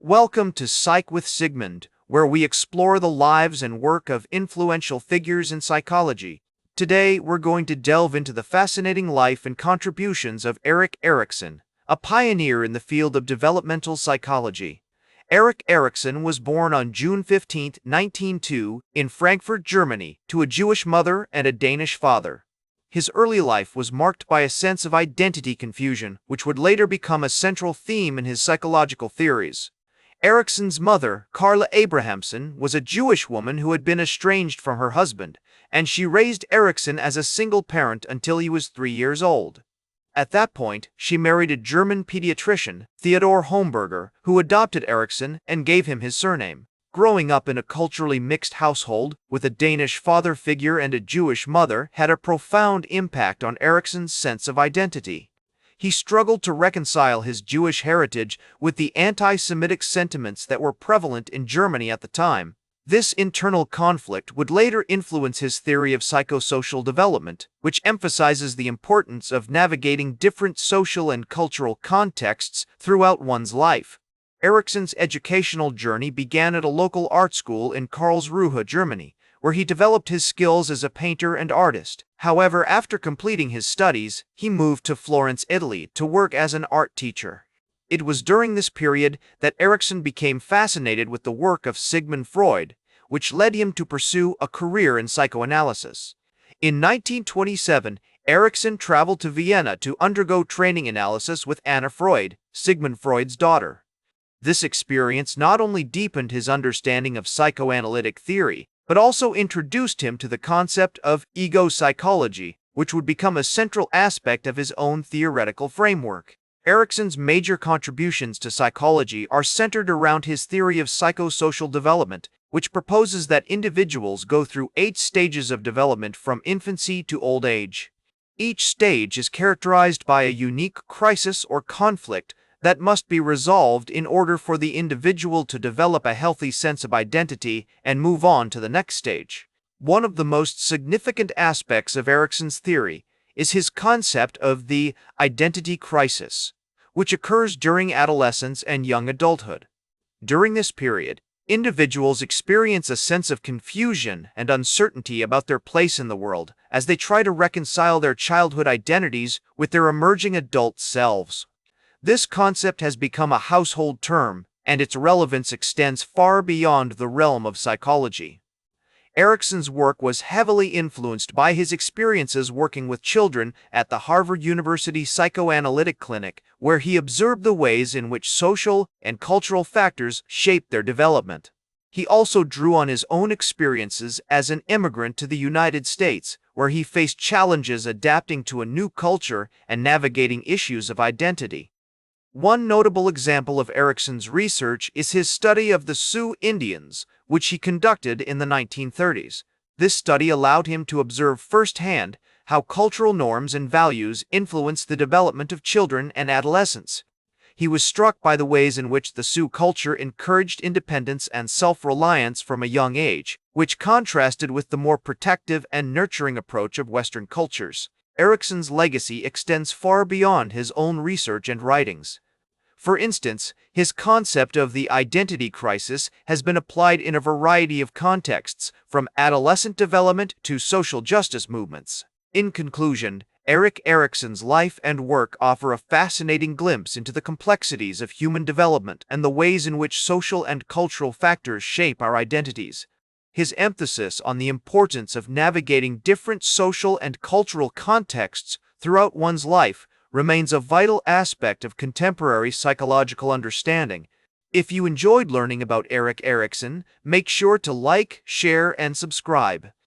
Welcome to Psych with Sigmund, where we explore the lives and work of influential figures in psychology. Today, we're going to delve into the fascinating life and contributions of Erik Erikson, a pioneer in the field of developmental psychology. Erik Erikson was born on June 15, 1902, in Frankfurt, Germany, to a Jewish mother and a Danish father. His early life was marked by a sense of identity confusion, which would later become a central theme in his psychological theories. Erikson's mother, Carla Abrahamson, was a Jewish woman who had been estranged from her husband, and she raised Erikson as a single parent until he was 3 years old. At that point, she married a German pediatrician, Theodor Homberger, who adopted Erikson and gave him his surname. Growing up in a culturally mixed household, with a Danish father figure and a Jewish mother, had a profound impact on Erikson's sense of identity. He struggled to reconcile his Jewish heritage with the anti-Semitic sentiments that were prevalent in Germany at the time. This internal conflict would later influence his theory of psychosocial development, which emphasizes the importance of navigating different social and cultural contexts throughout one's life. Erikson's educational journey began at a local art school in Karlsruhe, Germany, where he developed his skills as a painter and artist. However, after completing his studies, he moved to Florence, Italy, to work as an art teacher. It was during this period that Erikson became fascinated with the work of Sigmund Freud, which led him to pursue a career in psychoanalysis. In 1927, Erikson traveled to Vienna to undergo training analysis with Anna Freud, Sigmund Freud's daughter. This experience not only deepened his understanding of psychoanalytic theory, but also introduced him to the concept of ego psychology, which would become a central aspect of his own theoretical framework. Erikson's major contributions to psychology are centered around his theory of psychosocial development, which proposes that individuals go through 8 stages of development from infancy to old age. Each stage is characterized by a unique crisis or conflict that must be resolved in order for the individual to develop a healthy sense of identity and move on to the next stage. One of the most significant aspects of Erikson's theory is his concept of the identity crisis, which occurs during adolescence and young adulthood. During this period, individuals experience a sense of confusion and uncertainty about their place in the world as they try to reconcile their childhood identities with their emerging adult selves. This concept has become a household term, and its relevance extends far beyond the realm of psychology. Erikson's work was heavily influenced by his experiences working with children at the Harvard University Psychoanalytic Clinic, where he observed the ways in which social and cultural factors shape their development. He also drew on his own experiences as an immigrant to the United States, where he faced challenges adapting to a new culture and navigating issues of identity. One notable example of Erikson's research is his study of the Sioux Indians, which he conducted in the 1930s. This study allowed him to observe firsthand how cultural norms and values influence the development of children and adolescents. He was struck by the ways in which the Sioux culture encouraged independence and self-reliance from a young age, which contrasted with the more protective and nurturing approach of Western cultures. Erikson's legacy extends far beyond his own research and writings. For instance, his concept of the identity crisis has been applied in a variety of contexts, from adolescent development to social justice movements. In conclusion, Erik Erikson's life and work offer a fascinating glimpse into the complexities of human development and the ways in which social and cultural factors shape our identities. His emphasis on the importance of navigating different social and cultural contexts throughout one's life remains a vital aspect of contemporary psychological understanding. If you enjoyed learning about Erik Erikson, make sure to like, share, and subscribe.